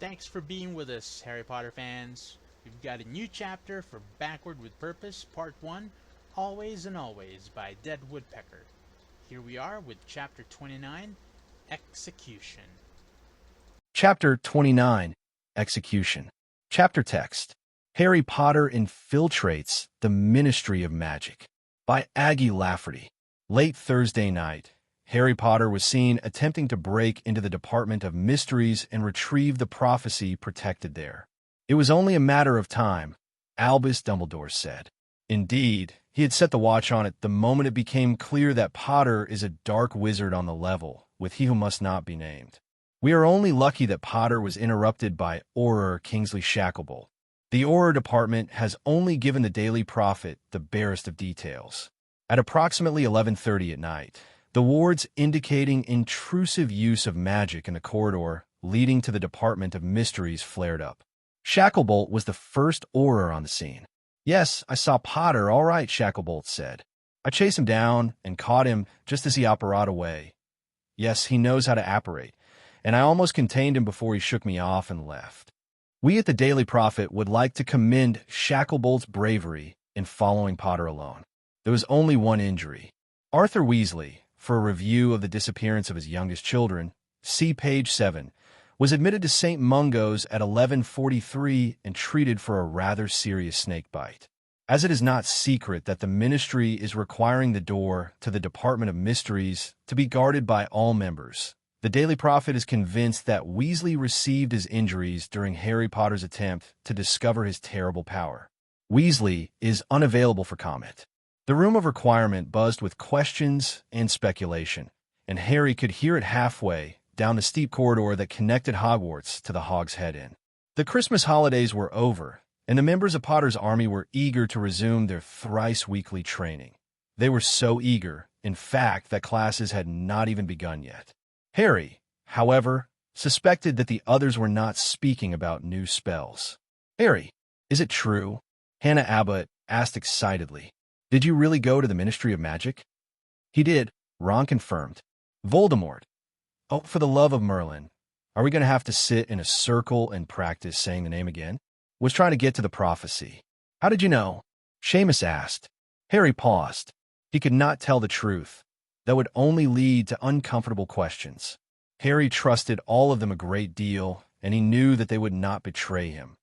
Thanks for being with us, Harry Potter fans. We've got a new chapter for Backward with Purpose, Part 1, Always and Always by Dead Woodpecker. Here we are with Chapter 29, Execution. Chapter 29, Execution. Chapter text: Harry Potter infiltrates the Ministry of Magic by Aggie Lafferty. Late Thursday night, Harry Potter was seen attempting to break into the Department of Mysteries and retrieve the prophecy protected there. It was only a matter of time, Albus Dumbledore said. Indeed, he had set the watch on it the moment it became clear that Potter is a dark wizard on the level with He Who Must Not Be Named. We are only lucky that Potter was interrupted by Auror Kingsley Shacklebolt. The Auror Department has only given the Daily Prophet the barest of details. At approximately 11:30 at night, the wards indicating intrusive use of magic in the corridor leading to the Department of Mysteries flared up. Shacklebolt was the first Auror on the scene. "Yes, I saw Potter, all right," Shacklebolt said. "I chased him down and caught him just as he apparate away. Yes, he knows how to apparate, and I almost contained him before he shook me off and left." We at the Daily Prophet would like to commend Shacklebolt's bravery in following Potter alone. There was only one injury. Arthur Weasley, for a review of the disappearance of his youngest children, see page 7, was admitted to St. Mungo's at 11:43 and treated for a rather serious snake bite. As it is not secret that the Ministry is requiring the door to the Department of Mysteries to be guarded by all members, the Daily Prophet is convinced that Weasley received his injuries during Harry Potter's attempt to discover his terrible power. Weasley is unavailable for comment. The room of requirement buzzed with questions and speculation, and Harry could hear it halfway down the steep corridor that connected Hogwarts to the Hog's Head Inn. The Christmas holidays were over, and the members of Potter's army were eager to resume their thrice-weekly training. They were so eager, in fact, that classes had not even begun yet. Harry, however, suspected that the others were not speaking about new spells. "Harry, is it true?" Hannah Abbott asked excitedly. "Did you really go to the Ministry of Magic?" "He did," Ron confirmed. "Voldemort. Oh, for the love of Merlin. Are we going to have to sit in a circle and practice saying the name again?" "Was trying to get to the prophecy." "How did you know?" Seamus asked. Harry paused. He could not tell the truth. That would only lead to uncomfortable questions. Harry trusted all of them a great deal, and he knew that they would not betray him.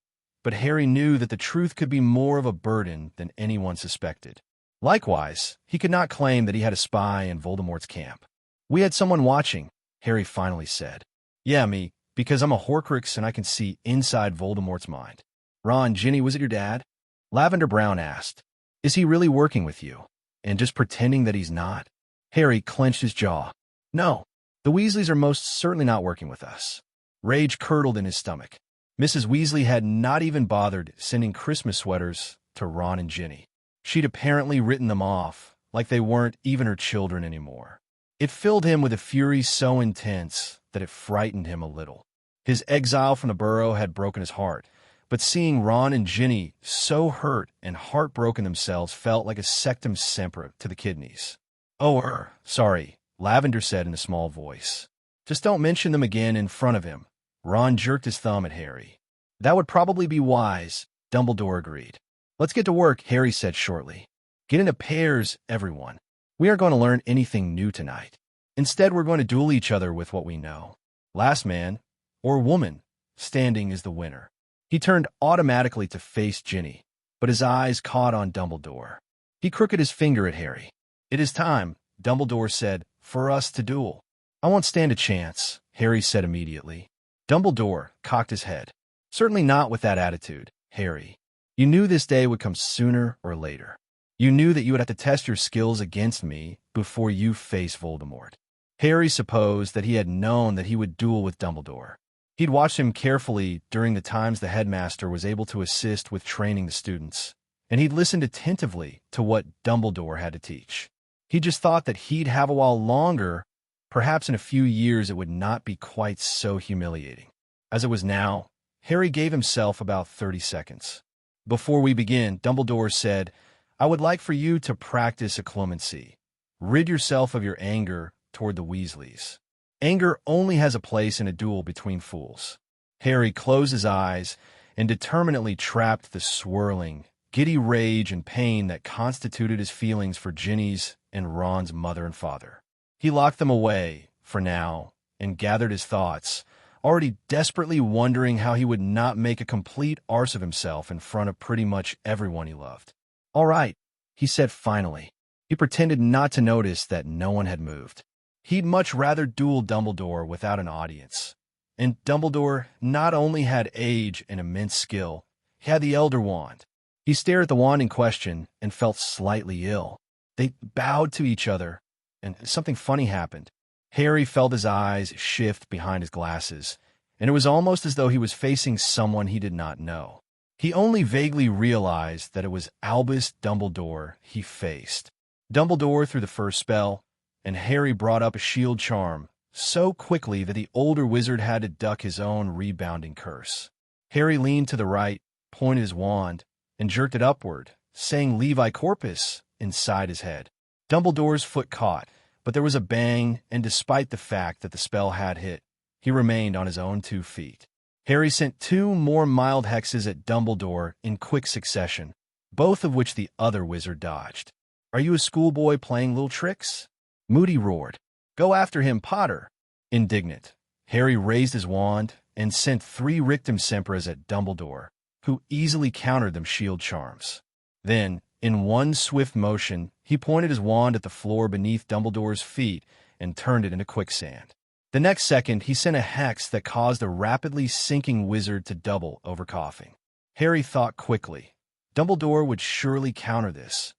But Harry knew that the truth could be more of a burden than anyone suspected. Likewise, he could not claim that he had a spy in Voldemort's camp. "We had someone watching," Harry finally said. "Yeah, me, because I'm a Horcrux and I can see inside Voldemort's mind." "Ron, Ginny, was it your dad?" Lavender Brown asked. "Is he really working with you, and just pretending that he's not?" Harry clenched his jaw. "No, the Weasleys are most certainly not working with us." Rage curdled in his stomach. Mrs. Weasley had not even bothered sending Christmas sweaters to Ron and Ginny. She'd apparently written them off, like they weren't even her children anymore. It filled him with a fury so intense that it frightened him a little. His exile from the Burrow had broken his heart, but seeing Ron and Ginny so hurt and heartbroken themselves felt like a sectum sempra to the kidneys. "Oh, sorry," Lavender said in a small voice. "Just don't mention them again in front of him." Ron jerked his thumb at Harry. "That would probably be wise," Dumbledore agreed. "Let's get to work," Harry said shortly. "Get into pairs, everyone. We aren't going to learn anything new tonight. Instead, we're going to duel each other with what we know. Last man, or woman, standing is the winner." He turned automatically to face Ginny, but his eyes caught on Dumbledore. He crooked his finger at Harry. "It is time," Dumbledore said, "for us to duel." "I won't stand a chance," Harry said immediately. Dumbledore cocked his head. "Certainly not with that attitude, Harry. You knew this day would come sooner or later. You knew that you would have to test your skills against me before you face Voldemort." Harry supposed that he had known that he would duel with Dumbledore. He'd watched him carefully during the times the headmaster was able to assist with training the students, and he'd listened attentively to what Dumbledore had to teach. He just thought that he'd have a while longer. Perhaps in a few years it would not be quite so humiliating. As it was now, Harry gave himself about 30 seconds. "Before we begin," Dumbledore said, "I would like for you to practice occlumency. Rid yourself of your anger toward the Weasleys. Anger only has a place in a duel between fools. Harry closed his eyes and determinedly trapped the swirling, giddy rage and pain that constituted his feelings for Ginny's and Ron's mother and father. He locked them away, for now, and gathered his thoughts, already desperately wondering how he would not make a complete arse of himself in front of pretty much everyone he loved. "All right," he said finally. He pretended not to notice that no one had moved. He'd much rather duel Dumbledore without an audience. And Dumbledore not only had age and immense skill, he had the Elder Wand. He stared at the wand in question and felt slightly ill. They bowed to each other, and something funny happened. Harry felt his eyes shift behind his glasses, and it was almost as though he was facing someone he did not know. He only vaguely realized that it was Albus Dumbledore he faced. Dumbledore threw the first spell, and Harry brought up a shield charm so quickly that the older wizard had to duck his own rebounding curse. Harry leaned to the right, pointed his wand, and jerked it upward, saying Levi Corpus inside his head. Dumbledore's foot caught, but there was a bang, and despite the fact that the spell had hit, he remained on his own 2 feet. Harry sent 2 more mild hexes at Dumbledore in quick succession, both of which the other wizard dodged. "Are you a schoolboy playing little tricks?" Moody roared. "Go after him, Potter!" Indignant, Harry raised his wand and sent 3 Rictum Semperas at Dumbledore, who easily countered them shield charms. Then, in one swift motion, he pointed his wand at the floor beneath Dumbledore's feet and turned it into quicksand. The next second, he sent a hex that caused a rapidly sinking wizard to double over coughing. Harry thought quickly. Dumbledore would surely counter this.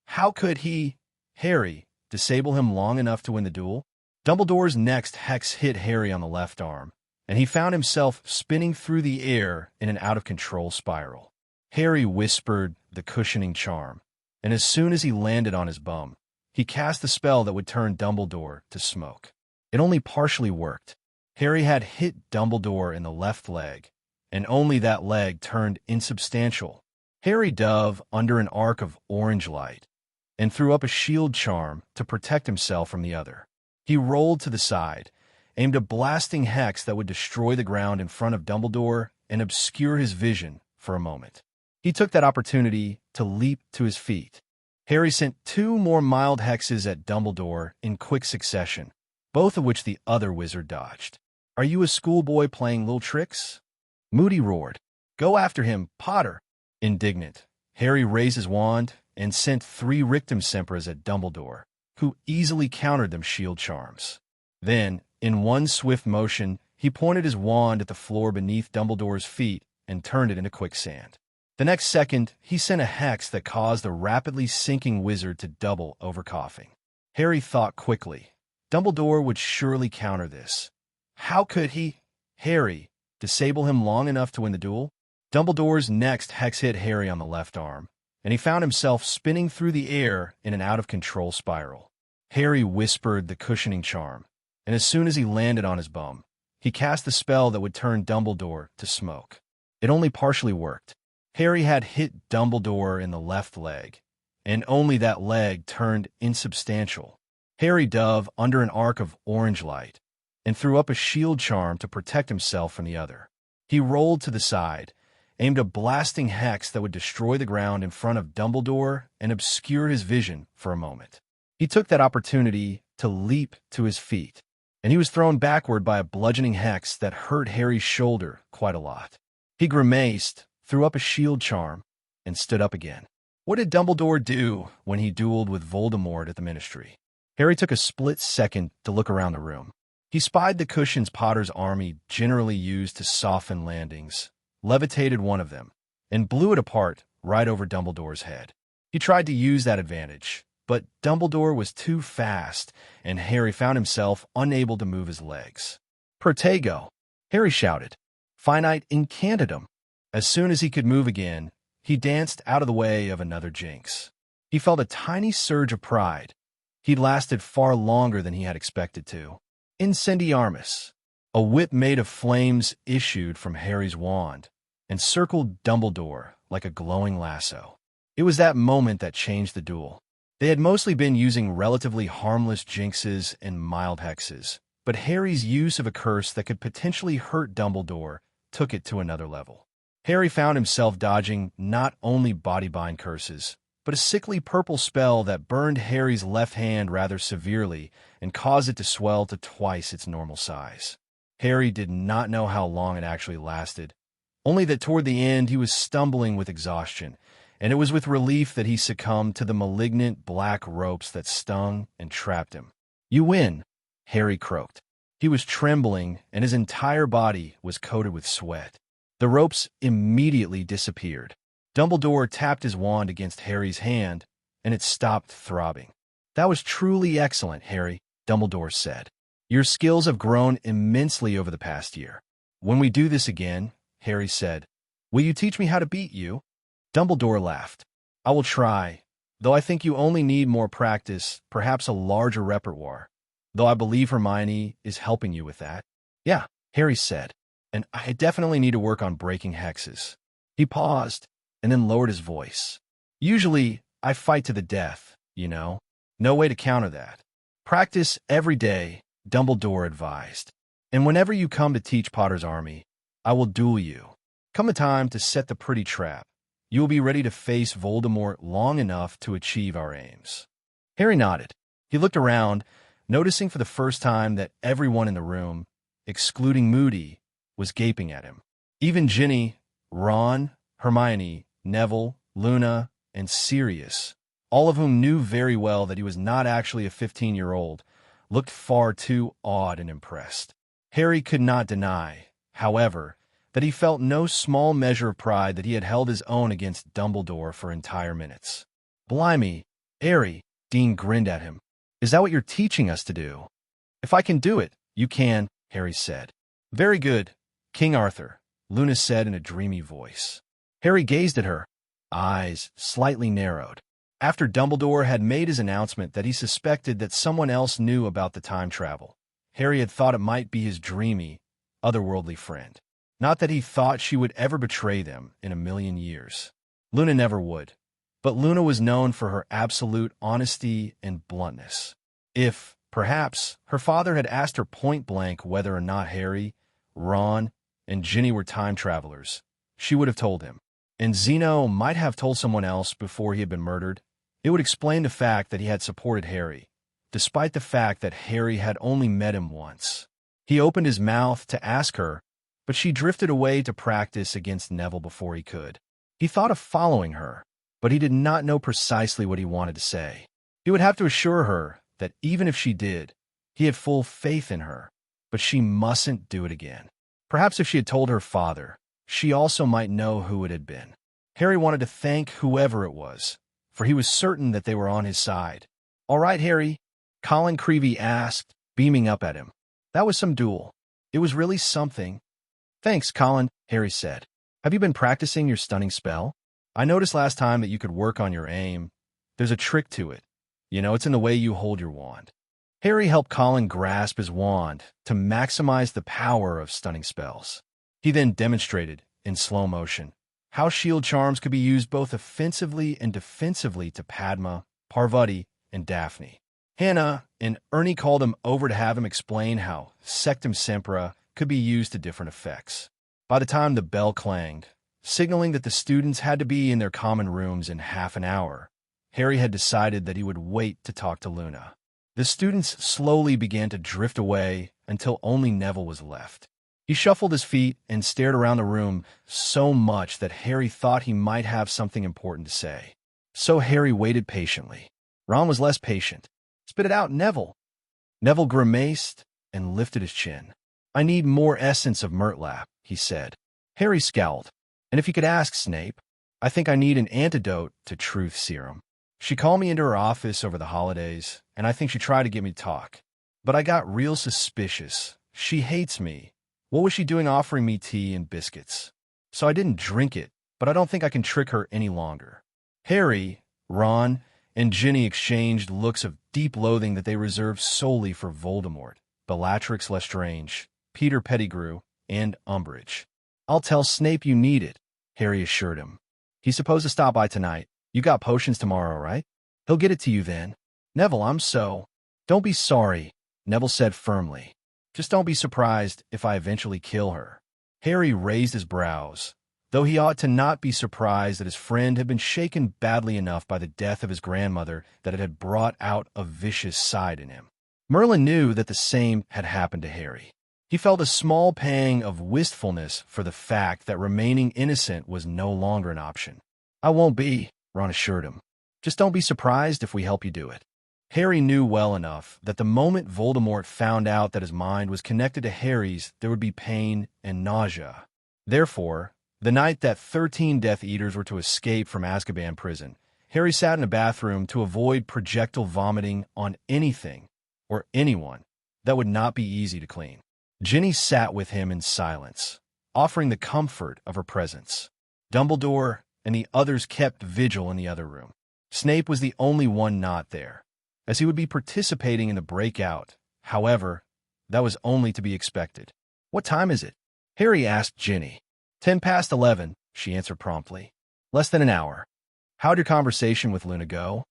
How could he, Harry, disable him long enough to win the duel? Dumbledore's next hex hit Harry on the left arm, and he found himself spinning through the air in an out-of-control spiral. Harry whispered the cushioning charm, and as soon as he landed on his bum, he cast the spell that would turn Dumbledore to smoke. It only partially worked. Harry had hit Dumbledore in the left leg, and only that leg turned insubstantial. Harry dove under an arc of orange light and threw up a shield charm to protect himself from the other. He rolled to the side, aimed a blasting hex that would destroy the ground in front of Dumbledore and obscure his vision for a moment. He took that opportunity to leap to his feet. Harry sent 2 more mild hexes at Dumbledore in quick succession, both of which the other wizard dodged. "Are you a schoolboy playing little tricks?" Moody roared. "Go after him, Potter!" Indignant, Harry raised his wand and sent 3 Rictum Semperas at Dumbledore, who easily countered them shield charms. Then, in one swift motion, he pointed his wand at the floor beneath Dumbledore's feet and turned it into quicksand. The next second, he sent a hex that caused the rapidly sinking wizard to double over coughing. Harry thought quickly. Dumbledore would surely counter this. How could he, Harry, disable him long enough to win the duel? Dumbledore's next hex hit Harry on the left arm, and he found himself spinning through the air in an out-of-control spiral. Harry whispered the cushioning charm, and as soon as he landed on his bum, he cast the spell that would turn Dumbledore to smoke. It only partially worked. Harry had hit Dumbledore in the left leg, and only that leg turned insubstantial. Harry dove under an arc of orange light and threw up a shield charm to protect himself from the other. He rolled to the side, aimed a blasting hex that would destroy the ground in front of Dumbledore and obscure his vision for a moment. He took that opportunity to leap to his feet, and he was thrown backward by a bludgeoning hex that hurt Harry's shoulder quite a lot. He grimaced, threw up a shield charm, and stood up again. What did Dumbledore do when he dueled with Voldemort at the Ministry? Harry took a split second to look around the room. He spied the cushions Potter's army generally used to soften landings, levitated one of them, and blew it apart right over Dumbledore's head. He tried to use that advantage, but Dumbledore was too fast, and Harry found himself unable to move his legs. "Protego!" Harry shouted. "Finite incantatum!" As soon as he could move again, he danced out of the way of another jinx. He felt a tiny surge of pride. He'd lasted far longer than he had expected to. Incendiarmus! A whip made of flames issued from Harry's wand and circled Dumbledore like a glowing lasso. It was that moment that changed the duel. They had mostly been using relatively harmless jinxes and mild hexes, but Harry's use of a curse that could potentially hurt Dumbledore took it to another level. Harry found himself dodging not only body-bind curses, but a sickly purple spell that burned Harry's left hand rather severely and caused it to swell to twice its normal size. Harry did not know how long it actually lasted, only that toward the end he was stumbling with exhaustion, and it was with relief that he succumbed to the malignant black ropes that stung and trapped him. "You win," Harry croaked. He was trembling, and his entire body was coated with sweat. The ropes immediately disappeared. Dumbledore tapped his wand against Harry's hand, and it stopped throbbing. "That was truly excellent, Harry," Dumbledore said. "Your skills have grown immensely over the past year. When we do this again," Harry said, "will you teach me how to beat you?" Dumbledore laughed. "I will try, though I think you only need more practice, perhaps a larger repertoire. Though I believe Hermione is helping you with that." "Yeah," Harry said, "and I definitely need to work on breaking hexes." He paused, and then lowered his voice. "Usually, I fight to the death, you know. No way to counter that. Practice every day," Dumbledore advised. "And whenever you come to teach Potter's Army, I will duel you. Come the time to set the pretty trap. You will be ready to face Voldemort long enough to achieve our aims." Harry nodded. He looked around, noticing for the first time that everyone in the room, excluding Moody, was gaping at him. Even Ginny, Ron, Hermione, Neville, Luna, and Sirius, all of whom knew very well that he was not actually a 15-year-old, looked far too awed and impressed. Harry could not deny, however, that he felt no small measure of pride that he had held his own against Dumbledore for entire minutes. "Blimey, Harry," Dean grinned at him. "Is that what you're teaching us to do?" "If I can do it, you can," Harry said. "Very good, King Arthur," Luna said in a dreamy voice. Harry gazed at her, eyes slightly narrowed. After Dumbledore had made his announcement that he suspected that someone else knew about the time travel, Harry had thought it might be his dreamy, otherworldly friend. Not that he thought she would ever betray them in a million years. Luna never would. But Luna was known for her absolute honesty and bluntness. If, perhaps, her father had asked her point-blank whether or not Harry, Ron, and Ginny were time travelers, she would have told him. And Zeno might have told someone else before he had been murdered. It would explain the fact that he had supported Harry, despite the fact that Harry had only met him once. He opened his mouth to ask her, but she drifted away to practice against Neville before he could. He thought of following her, but he did not know precisely what he wanted to say. He would have to assure her that even if she did, he had full faith in her, but she mustn't do it again. Perhaps if she had told her father, she also might know who it had been. Harry wanted to thank whoever it was, for he was certain that they were on his side. "All right, Harry," Colin Creevey asked, beaming up at him. "That was some duel. It was really something." "Thanks, Colin," Harry said. "Have you been practicing your stunning spell? I noticed last time that you could work on your aim. There's a trick to it. You know, it's in the way you hold your wand." Harry helped Colin grasp his wand to maximize the power of stunning spells. He then demonstrated, in slow motion, how shield charms could be used both offensively and defensively to Padma, Parvati, and Daphne. Hannah and Ernie called him over to have him explain how Sectum Sempra could be used to different effects. By the time the bell clanged, signaling that the students had to be in their common rooms in half an hour, Harry had decided that he would wait to talk to Luna. The students slowly began to drift away until only Neville was left. He shuffled his feet and stared around the room so much that Harry thought he might have something important to say. So Harry waited patiently. Ron was less patient. "Spit it out, Neville." Neville grimaced and lifted his chin. "I need more essence of Murtlap," he said. Harry scowled. "And if you could ask Snape, I think I need an antidote to Truth Serum. She called me into her office over the holidays, and I think she tried to get me to talk. But I got real suspicious. She hates me. What was she doing offering me tea and biscuits? So I didn't drink it, but I don't think I can trick her any longer." Harry, Ron, and Ginny exchanged looks of deep loathing that they reserved solely for Voldemort, Bellatrix Lestrange, Peter Pettigrew, and Umbridge. "I'll tell Snape you need it," Harry assured him. "He's supposed to stop by tonight. You got potions tomorrow, right? He'll get it to you then." "Neville, I'm so—" "Don't be sorry," Neville said firmly. "Just don't be surprised if I eventually kill her." Harry raised his brows, though he ought to not be surprised that his friend had been shaken badly enough by the death of his grandmother that it had brought out a vicious side in him. Merlin knew that the same had happened to Harry. He felt a small pang of wistfulness for the fact that remaining innocent was no longer an option. "I won't be," Ron assured him. "Just don't be surprised if we help you do it." Harry knew well enough that the moment Voldemort found out that his mind was connected to Harry's, there would be pain and nausea. Therefore, the night that 13 Death Eaters were to escape from Azkaban prison, Harry sat in a bathroom to avoid projectile vomiting on anything or anyone that would not be easy to clean. Ginny sat with him in silence, offering the comfort of her presence. Dumbledore and the others kept vigil in the other room. Snape was the only one not there, as he would be participating in the breakout. However, that was only to be expected. "What time is it?" Harry asked Ginny. 10 past 11, she answered promptly. "Less than an hour." "How'd your conversation with Luna go?"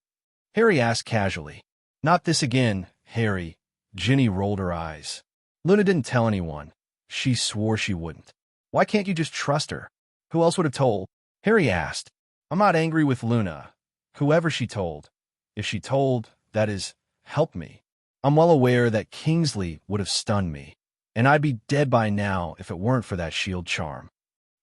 Harry asked casually. "Not this again, Harry." Ginny rolled her eyes. "Luna didn't tell anyone. She swore she wouldn't." "Why can't you just trust her? Who else would have told?" Harry asked. "I'm not angry with Luna. Whoever she told. If she told, that is, helped me. I'm well aware that Kingsley would have stunned me, and I'd be dead by now if it weren't for that shield charm."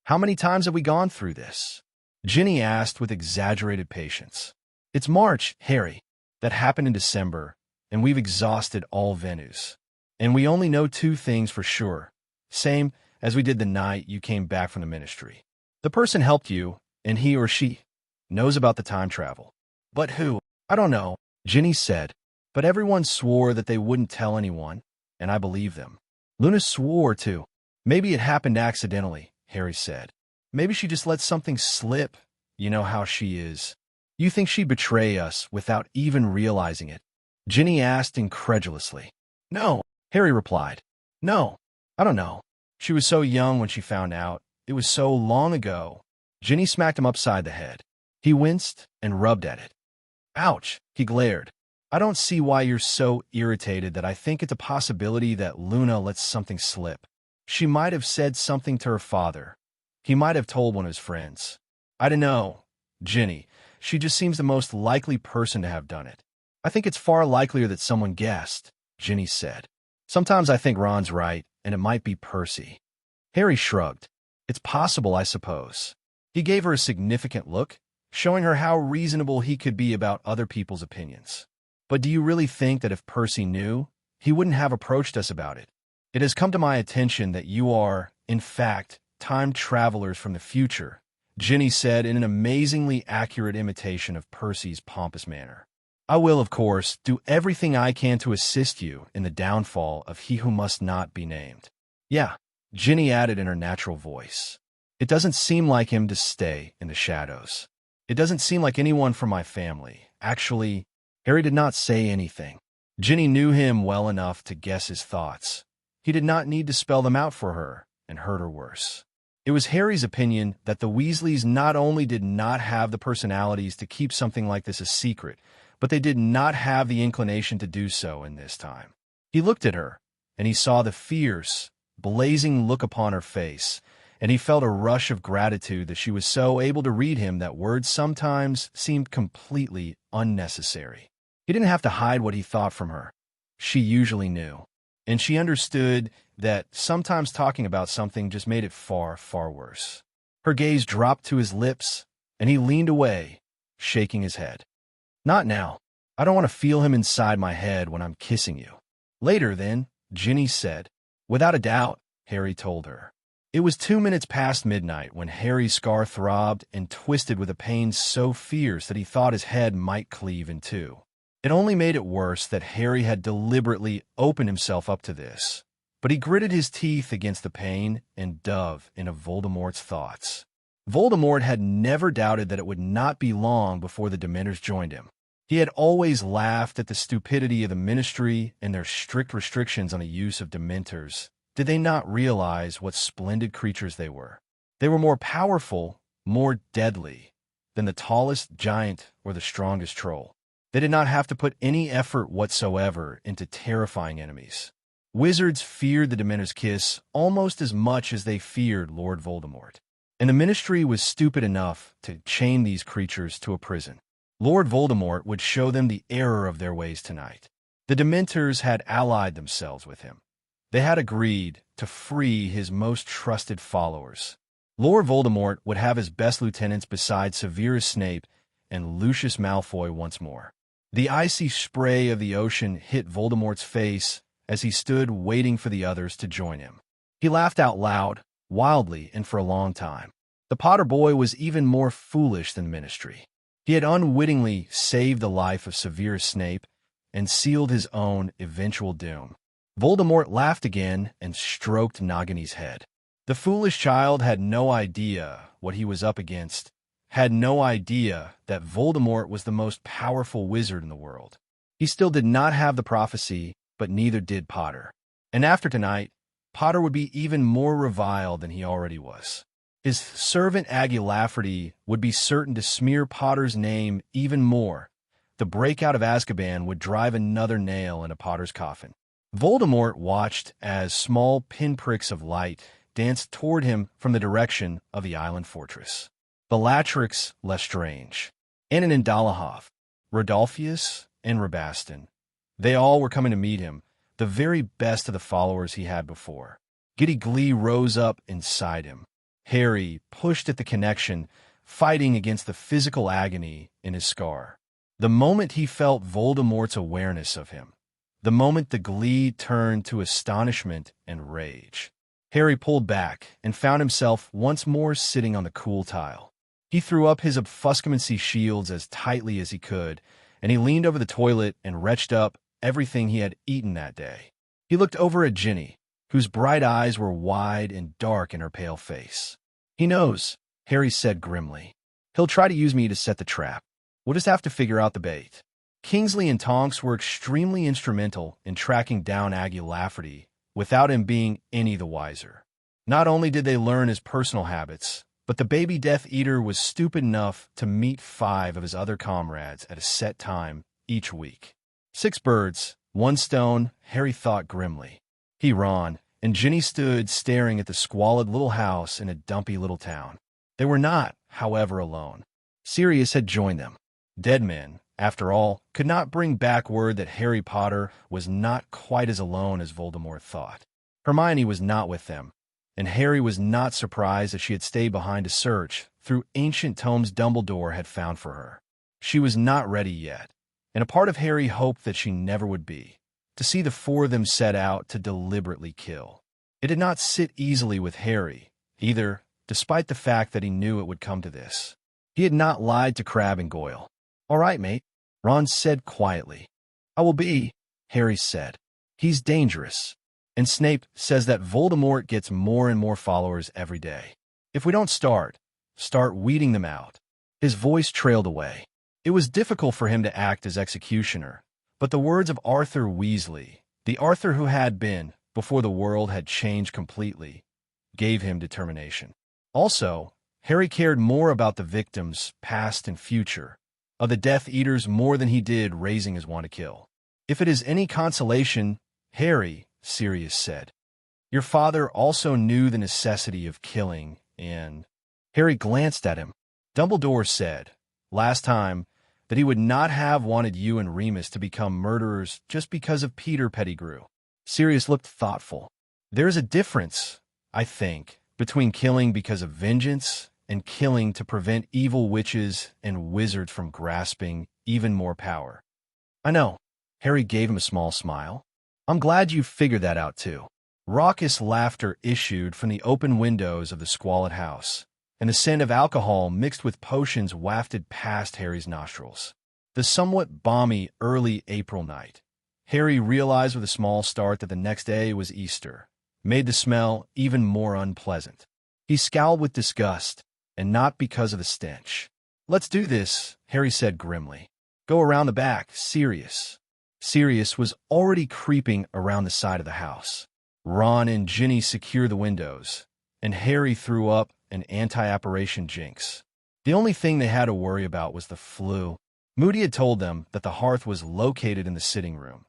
"How many times have we gone through this?" Ginny asked with exaggerated patience. "It's March, Harry. That happened in December, and we've exhausted all venues. And we only know 2 things for sure, same as we did the night you came back from the Ministry. The person helped you, and he or she knows about the time travel. But who? I don't know," Ginny said. "But everyone swore that they wouldn't tell anyone, and I believe them. Luna swore, too." "Maybe it happened accidentally," Harry said. "Maybe she just let something slip. You know how she is. You think she'd betray us without even realizing it?" Ginny asked incredulously. "No," Harry replied. "No, I don't know. She was so young when she found out. It was so long ago." Ginny smacked him upside the head. He winced and rubbed at it. "Ouch," he glared. "I don't see why you're so irritated that I think it's a possibility that Luna lets something slip. She might have said something to her father. He might have told one of his friends. I don't know, Ginny. She just seems the most likely person to have done it." "I think it's far likelier that someone guessed," Ginny said. "Sometimes I think Ron's right, and it might be Percy." Harry shrugged. "It's possible, I suppose." He gave her a significant look, showing her how reasonable he could be about other people's opinions. "But do you really think that if Percy knew, he wouldn't have approached us about it? It has come to my attention that you are, in fact, time travelers from the future," Ginny said in an amazingly accurate imitation of Percy's pompous manner. "I will, of course, do everything I can to assist you in the downfall of he who must not be named." "Yeah," Ginny added in her natural voice. "It doesn't seem like him to stay in the shadows. It doesn't seem like anyone from my family. Actually," Harry did not say anything. Ginny knew him well enough to guess his thoughts. He did not need to spell them out for her and hurt her worse. It was Harry's opinion that the Weasleys not only did not have the personalities to keep something like this a secret, but they did not have the inclination to do so in this time. He looked at her, and he saw the fierce, blazing look upon her face, and he felt a rush of gratitude that she was so able to read him that words sometimes seemed completely unnecessary. He didn't have to hide what he thought from her. She usually knew, and she understood that sometimes talking about something just made it far, far worse. Her gaze dropped to his lips, and he leaned away, shaking his head. "Not now. I don't want to feel him inside my head when I'm kissing you." "Later, then," Ginny said. "Without a doubt," Harry told her. It was 2 minutes past midnight when Harry's scar throbbed and twisted with a pain so fierce that he thought his head might cleave in 2. It only made it worse that Harry had deliberately opened himself up to this, but he gritted his teeth against the pain and dove into Voldemort's thoughts. Voldemort had never doubted that it would not be long before the Dementors joined him. He had always laughed at the stupidity of the Ministry and their strict restrictions on the use of Dementors. Did they not realize what splendid creatures they were? They were more powerful, more deadly, than the tallest giant or the strongest troll. They did not have to put any effort whatsoever into terrifying enemies. Wizards feared the Dementor's kiss almost as much as they feared Lord Voldemort, and the Ministry was stupid enough to chain these creatures to a prison. Lord Voldemort would show them the error of their ways tonight. The Dementors had allied themselves with him. They had agreed to free his most trusted followers. Lord Voldemort would have his best lieutenants beside Severus Snape and Lucius Malfoy once more. The icy spray of the ocean hit Voldemort's face as he stood waiting for the others to join him. He laughed out loud, wildly, and for a long time. The Potter boy was even more foolish than the Ministry. He had unwittingly saved the life of Severus Snape and sealed his own eventual doom. Voldemort laughed again and stroked Nagini's head. The foolish child had no idea what he was up against, had no idea that Voldemort was the most powerful wizard in the world. He still did not have the prophecy, but neither did Potter. And after tonight, Potter would be even more reviled than he already was. His servant Aggie Lafferty would be certain to smear Potter's name even more. The breakout of Azkaban would drive another nail into Potter's coffin. Voldemort watched as small pinpricks of light danced toward him from the direction of the island fortress. Bellatrix Lestrange, Antonin Dolohov, Rodolphius, and Rabastin. They all were coming to meet him, the very best of the followers he had before. Giddy glee rose up inside him. Harry pushed at the connection, fighting against the physical agony in his scar. The moment he felt Voldemort's awareness of him, the moment the glee turned to astonishment and rage, Harry pulled back and found himself once more sitting on the cool tile. He threw up his obfuscamancy shields as tightly as he could, and he leaned over the toilet and retched up everything he had eaten that day. He looked over at Ginny, whose bright eyes were wide and dark in her pale face. "He knows," Harry said grimly. "He'll try to use me to set the trap. We'll just have to figure out the bait." Kingsley and Tonks were extremely instrumental in tracking down Aggie Lafferty without him being any the wiser. Not only did they learn his personal habits, but the baby Death Eater was stupid enough to meet 5 of his other comrades at a set time each week. 6 birds, 1 stone, Harry thought grimly. He, Ron, and Ginny stood staring at the squalid little house in a dumpy little town. They were not, however, alone. Sirius had joined them. Dead men, after all, could not bring back word that Harry Potter was not quite as alone as Voldemort thought. Hermione was not with them, and Harry was not surprised that she had stayed behind to search through ancient tomes Dumbledore had found for her. She was not ready yet, and a part of Harry hoped that she never would be, to see the 4 of them set out to deliberately kill. It did not sit easily with Harry, either, despite the fact that he knew it would come to this. He had not lied to Crabbe and Goyle. "All right, mate," Ron said quietly. "I will be," Harry said. "He's dangerous. And Snape says that Voldemort gets more and more followers every day. If we don't start weeding them out." His voice trailed away. It was difficult for him to act as executioner, but the words of Arthur Weasley, the Arthur who had been, before the world had changed completely, gave him determination. Also, Harry cared more about the victims, past and future, of the Death Eaters more than he did raising his wand to kill. "If it is any consolation, Harry," Sirius said, "your father also knew the necessity of killing, and—" Harry glanced at him. "Dumbledore said, last time, that he would not have wanted you and Remus to become murderers just because of Peter Pettigrew." Sirius looked thoughtful. "There is a difference, I think, between killing because of vengeance and killing to prevent evil witches and wizards from grasping even more power." "I know." Harry gave him a small smile. "I'm glad you figured that out, too." Raucous laughter issued from the open windows of the squalid house, and the scent of alcohol mixed with potions wafted past Harry's nostrils. The somewhat balmy early April night, Harry realized with a small start that the next day was Easter, made the smell even more unpleasant. He scowled with disgust, and not because of the stench. "Let's do this," Harry said grimly. "Go around the back, Sirius." Sirius was already creeping around the side of the house. Ron and Ginny secured the windows, and Harry threw up an anti-apparition jinx. The only thing they had to worry about was the flu. Moody had told them that the hearth was located in the sitting room.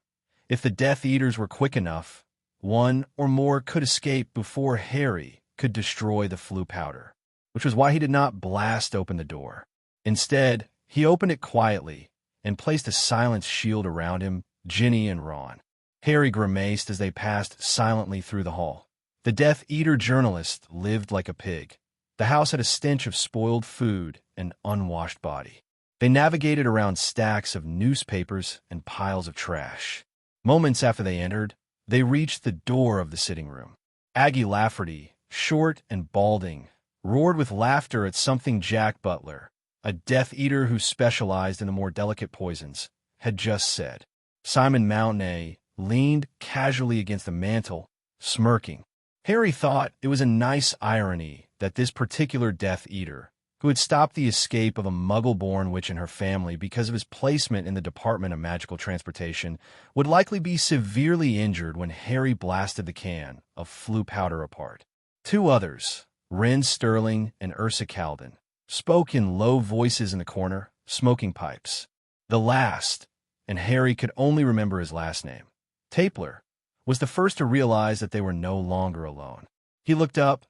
If the Death Eaters were quick enough, one or more could escape before Harry could destroy the Floo powder, which was why he did not blast open the door. Instead, he opened it quietly and placed a silence shield around him, Ginny and Ron. Harry grimaced as they passed silently through the hall. The Death Eater journalist lived like a pig. The house had a stench of spoiled food and unwashed body. They navigated around stacks of newspapers and piles of trash. Moments after they entered, they reached the door of the sitting room. Aggie Lafferty, short and balding, roared with laughter at something Jack Butler, a Death Eater who specialized in the more delicate poisons, had just said. Simon Mountney leaned casually against the mantel, smirking. Harry thought it was a nice irony that this particular Death Eater, who had stopped the escape of a Muggle-born witch and her family because of his placement in the Department of Magical Transportation, would likely be severely injured when Harry blasted the can of Floo powder apart. Two others, Ren Sterling and Ursa Calden, spoke in low voices in the corner, smoking pipes. The last, and Harry could only remember his last name, Tapler, was the first to realize that they were no longer alone. He looked up,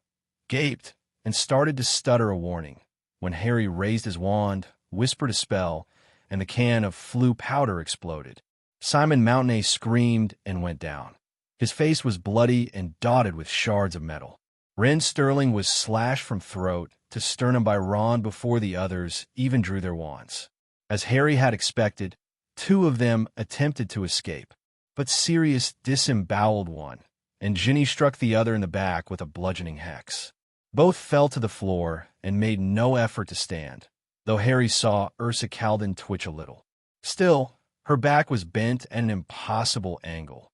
gaped, and started to stutter a warning when Harry raised his wand, whispered a spell, and the can of Floo powder exploded. Simon Mountney screamed and went down. His face was bloody and dotted with shards of metal. Ren Sterling was slashed from throat to sternum by Ron before the others even drew their wands. As Harry had expected, two of them attempted to escape, but Sirius disemboweled one, and Ginny struck the other in the back with a bludgeoning hex. Both fell to the floor and made no effort to stand, though Harry saw Ursa Calden twitch a little. Still, her back was bent at an impossible angle.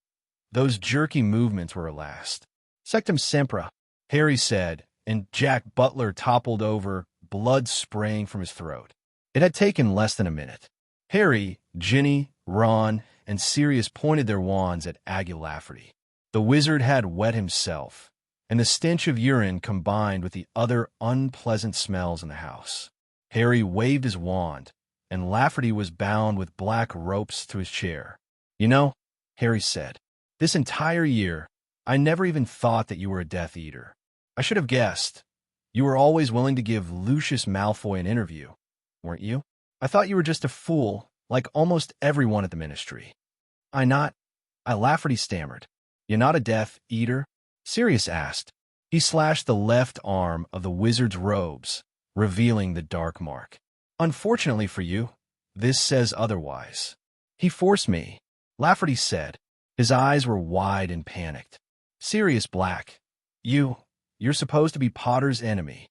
Those jerky movements were her last. Sectum Sempra, Harry said, and Jack Butler toppled over, blood spraying from his throat. It had taken less than a minute. Harry, Ginny, Ron, and Sirius pointed their wands at Aggie Lafferty. The wizard had wet himself, and the stench of urine combined with the other unpleasant smells in the house. Harry waved his wand, and Lafferty was bound with black ropes to his chair. "You know," Harry said, "this entire year, I never even thought that you were a Death Eater. I should have guessed. You were always willing to give Lucius Malfoy an interview, weren't you? I thought you were just a fool, like almost everyone at the Ministry." Lafferty stammered. "You're not a Death Eater?" Sirius asked. He slashed the left arm of the wizard's robes, revealing the dark mark. "Unfortunately for you, this says otherwise." "He forced me," Lafferty said. His eyes were wide and panicked. "Sirius Black, you're supposed to be Potter's enemy."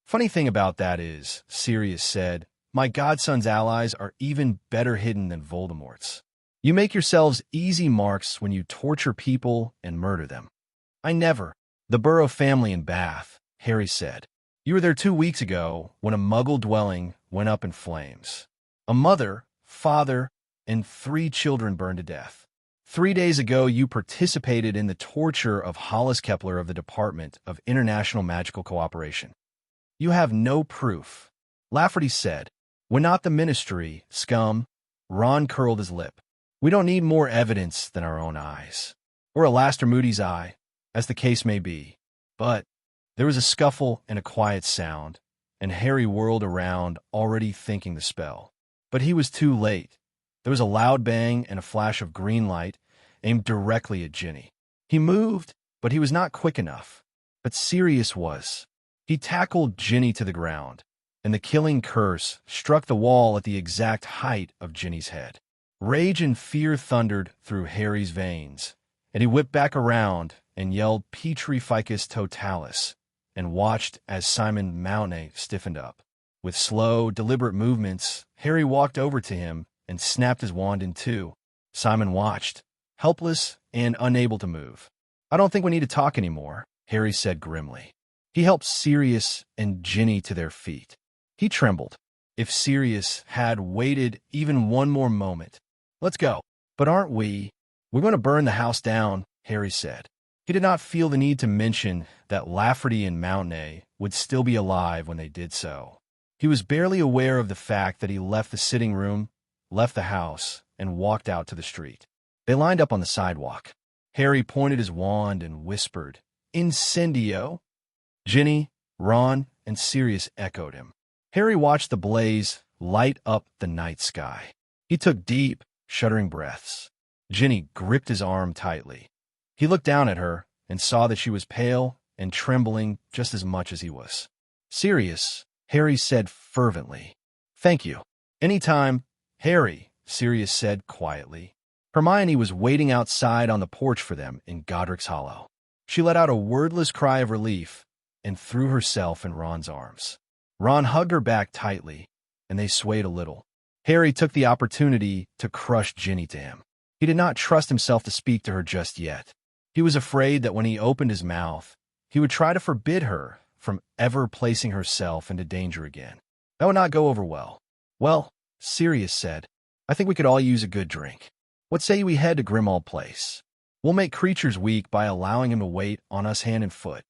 "Funny thing about that is," Sirius said, "my godson's allies are even better hidden than Voldemort's. You make yourselves easy marks when you torture people and murder them." "I never." "The Burrow family in Bath," Harry said. "You were there 2 weeks ago when a Muggle dwelling went up in flames. A mother, father, and 3 children burned to death. 3 days ago, you participated in the torture of Hollis Kepler of the Department of International Magical Cooperation." "You have no proof," Lafferty said. "When not the Ministry, scum." Ron curled his lip. "We don't need more evidence than our own eyes. Or Alastair Moody's eye, as the case may be." But there was a scuffle and a quiet sound, and Harry whirled around, already thinking the spell. But he was too late. There was a loud bang and a flash of green light aimed directly at Ginny. He moved, but he was not quick enough. But Sirius was. He tackled Ginny to the ground, and the killing curse struck the wall at the exact height of Ginny's head. Rage and fear thundered through Harry's veins, and he whipped back around and yelled Petri Ficus Totalis, and watched as Simon Mountney stiffened up. With slow, deliberate movements, Harry walked over to him and snapped his wand in two. Simon watched, helpless and unable to move. "I don't think we need to talk anymore," Harry said grimly. He helped Sirius and Ginny to their feet. He trembled. If Sirius had waited even one more moment. "Let's go." "But aren't we?" "We're going to burn the house down," Harry said. He did not feel the need to mention that Lafferty and Mountney would still be alive when they did so. He was barely aware of the fact that he left the sitting room, left the house, and walked out to the street. They lined up on the sidewalk. Harry pointed his wand and whispered, "Incendio?" Ginny, Ron, and Sirius echoed him. Harry watched the blaze light up the night sky. He took deep, shuddering breaths. Ginny gripped his arm tightly. He looked down at her and saw that she was pale and trembling just as much as he was. "Sirius," Harry said fervently. "Thank you." "Anytime, Harry," Sirius said quietly. Hermione was waiting outside on the porch for them in Godric's Hollow. She let out a wordless cry of relief and threw herself in Ron's arms. Ron hugged her back tightly, and they swayed a little. Harry took the opportunity to crush Ginny to him. He did not trust himself to speak to her just yet. He was afraid that when he opened his mouth, he would try to forbid her from ever placing herself into danger again. That would not go over well. "Well," Sirius said, "I think we could all use a good drink. What say we head to Grimmauld Place? We'll make Creatures weak by allowing him to wait on us hand and foot."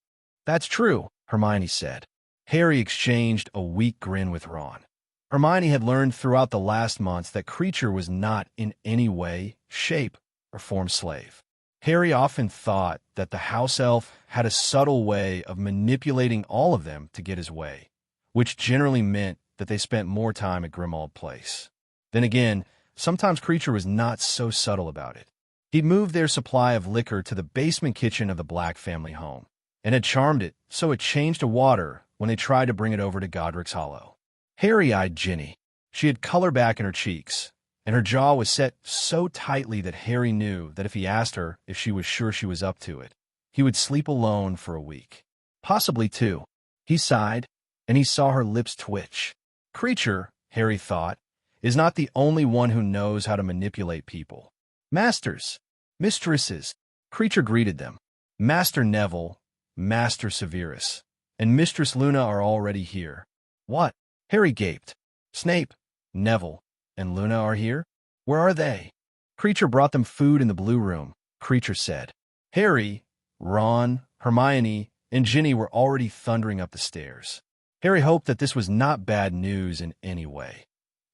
"That's true," Hermione said. Harry exchanged a weak grin with Ron. Hermione had learned throughout the last months that Creature was not in any way, shape, or form slave. Harry often thought that the house elf had a subtle way of manipulating all of them to get his way, which generally meant that they spent more time at Grimmauld Place. Then again, sometimes Creature was not so subtle about it. He'd moved their supply of liquor to the basement kitchen of the Black family home, and had charmed it so it changed to water when they tried to bring it over to Godric's Hollow. Harry eyed Ginny. She had color back in her cheeks, and her jaw was set so tightly that Harry knew that if he asked her if she was sure she was up to it, he would sleep alone for a week. Possibly two. He sighed, and he saw her lips twitch. Creature, Harry thought, is not the only one who knows how to manipulate people. Masters, mistresses, Creature greeted them. Master Neville, Master Severus, and Mistress Luna are already here. What? Harry gaped. Snape, Neville, and Luna are here? Where are they? Creature brought them food in the blue room, Creature said. Harry, Ron, Hermione, and Ginny were already thundering up the stairs. Harry hoped that this was not bad news in any way.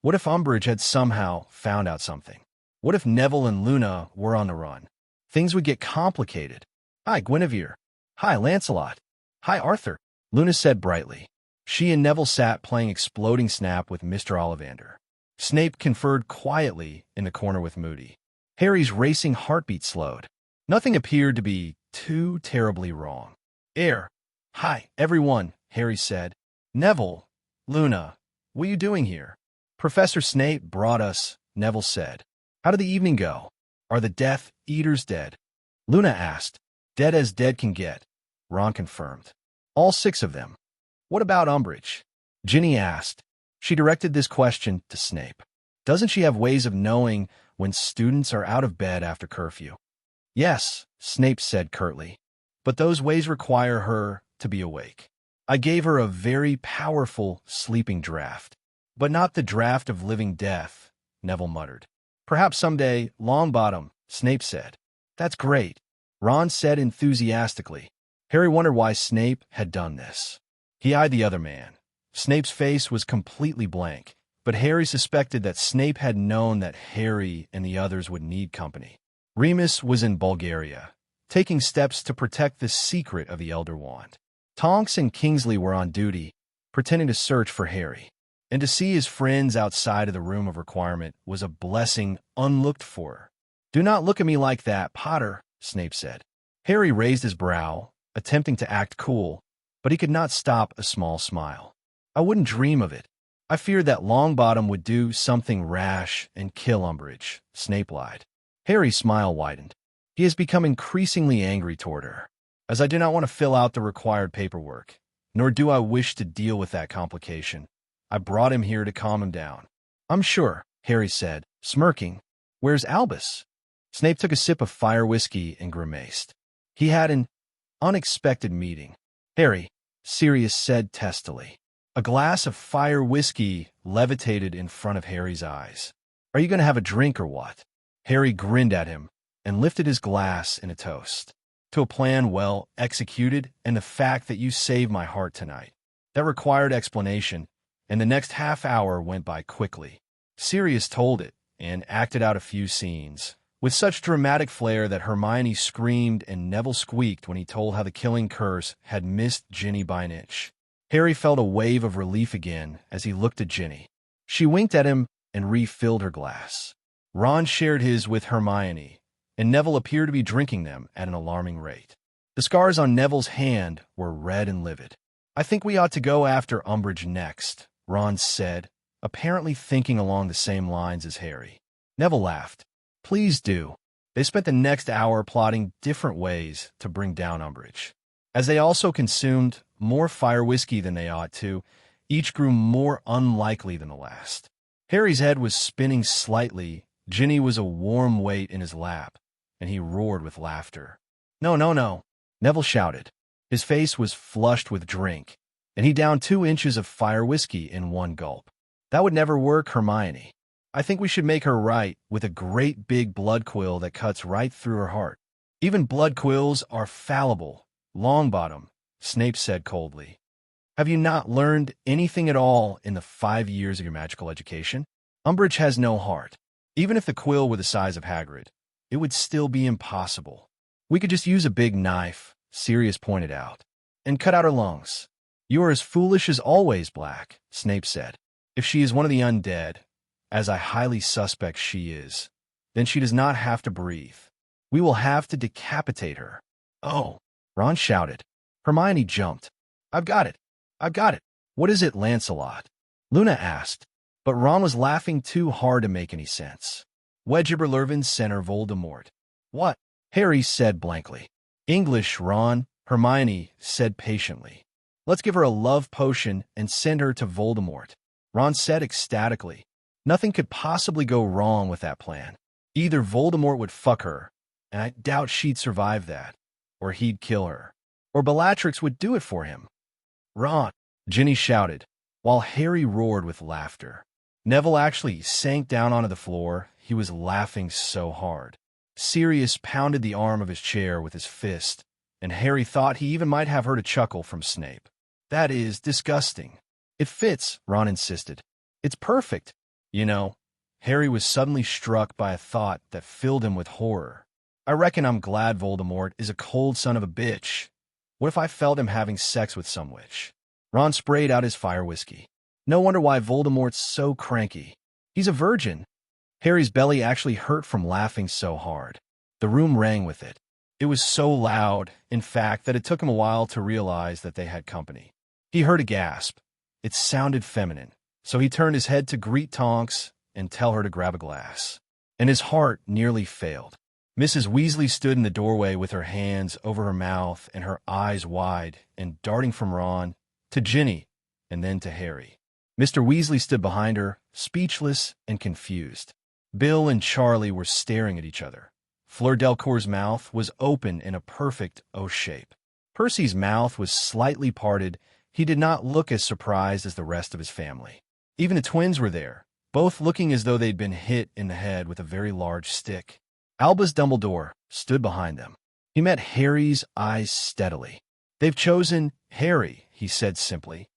What if Umbridge had somehow found out something? What if Neville and Luna were on the run? Things would get complicated. Hi, Guinevere. Hi, Lancelot. Hi, Arthur, Luna said brightly. She and Neville sat playing Exploding Snap with Mr. Ollivander. Snape conferred quietly in the corner with Moody. Harry's racing heartbeat slowed. Nothing appeared to be too terribly wrong. Hi, everyone, Harry said. Neville, Luna, what are you doing here? Professor Snape brought us, Neville said. How did the evening go? Are the Death Eaters dead? Luna asked. Dead as dead can get, Ron confirmed. All 6 of them. What about Umbridge? Ginny asked. She directed this question to Snape. Doesn't she have ways of knowing when students are out of bed after curfew? Yes, Snape said curtly, but those ways require her to be awake. I gave her a very powerful sleeping draft, but not the draft of living death, Neville muttered. Perhaps someday, Longbottom, Snape said. That's great, Ron said enthusiastically. Harry wondered why Snape had done this. He eyed the other man. Snape's face was completely blank, but Harry suspected that Snape had known that Harry and the others would need company. Remus was in Bulgaria, taking steps to protect the secret of the Elder Wand. Tonks and Kingsley were on duty, pretending to search for Harry, and to see his friends outside of the room of requirement was a blessing unlooked for. Do not look at me like that, Potter, Snape said. Harry raised his brow, attempting to act cool, but he could not stop a small smile. I wouldn't dream of it. I feared that Longbottom would do something rash and kill Umbridge, Snape lied. Harry's smile widened. He has become increasingly angry toward her, as I do not want to fill out the required paperwork, nor do I wish to deal with that complication. I brought him here to calm him down. I'm sure, Harry said, smirking. Where's Albus? Snape took a sip of fire whiskey and grimaced. He had an unexpected meeting. Harry, Sirius said testily. A glass of fire whiskey levitated in front of Harry's eyes. Are you going to have a drink or what? Harry grinned at him and lifted his glass in a toast. To a plan well executed and the fact that you saved my heart tonight. That required explanation, and the next half hour went by quickly. Sirius told it and acted out a few scenes, with such dramatic flair that Hermione screamed and Neville squeaked when he told how the killing curse had missed Ginny by an inch. Harry felt a wave of relief again as he looked at Ginny. She winked at him and refilled her glass. Ron shared his with Hermione, and Neville appeared to be drinking them at an alarming rate. The scars on Neville's hand were red and livid. "I think we ought to go after Umbridge next," Ron said, apparently thinking along the same lines as Harry. Neville laughed. "Please do." They spent the next hour plotting different ways to bring down Umbridge. As they also consumed more fire whiskey than they ought to, each grew more unlikely than the last. Harry's head was spinning slightly, Ginny was a warm weight in his lap, and he roared with laughter. "No, no, no," Neville shouted. His face was flushed with drink, and he downed 2 inches of fire whiskey in one gulp. "That would never work, Hermione. I think we should make her right with a great big blood quill that cuts right through her heart." "Even blood quills are fallible, Longbottom," Snape said coldly. "Have you not learned anything at all in the 5 years of your magical education? Umbridge has no heart. Even if the quill were the size of Hagrid, it would still be impossible. We could just use a big knife," Sirius pointed out, "and cut out her lungs." "You are as foolish as always, Black," Snape said. "If she is one of the undead, as I highly suspect she is, then she does not have to breathe. We will have to decapitate her." "Oh!" Ron shouted. Hermione jumped. "I've got it! I've got it!" "What is it, Lancelot?" Luna asked, but Ron was laughing too hard to make any sense. "Wedgibber Lurven's Center Voldemort." "What?" Harry said blankly. "English, Ron," Hermione said patiently. "Let's give her a love potion and send her to Voldemort," Ron said ecstatically. Nothing could possibly go wrong with that plan. Either Voldemort would fuck her, and I doubt she'd survive that, or he'd kill her, or Bellatrix would do it for him. "Ron!" Ginny shouted, while Harry roared with laughter. Neville actually sank down onto the floor. He was laughing so hard. Sirius pounded the arm of his chair with his fist, and Harry thought he even might have heard a chuckle from Snape. "That is disgusting." "It fits," Ron insisted. "It's perfect." You know, Harry was suddenly struck by a thought that filled him with horror. "I reckon I'm glad Voldemort is a cold son of a bitch. What if I felt him having sex with some witch?" Ron sprayed out his fire whiskey. "No wonder why Voldemort's so cranky. He's a virgin." Harry's belly actually hurt from laughing so hard. The room rang with it. It was so loud, in fact, that it took him a while to realize that they had company. He heard a gasp. It sounded feminine, so he turned his head to greet Tonks and tell her to grab a glass. And his heart nearly failed. Mrs. Weasley stood in the doorway with her hands over her mouth and her eyes wide and darting from Ron to Ginny and then to Harry. Mr. Weasley stood behind her, speechless and confused. Bill and Charlie were staring at each other. Fleur Delacour's mouth was open in a perfect O shape. Percy's mouth was slightly parted. He did not look as surprised as the rest of his family. Even the twins were there, both looking as though they'd been hit in the head with a very large stick. Albus Dumbledore stood behind them. He met Harry's eyes steadily. "They've chosen Harry," he said simply.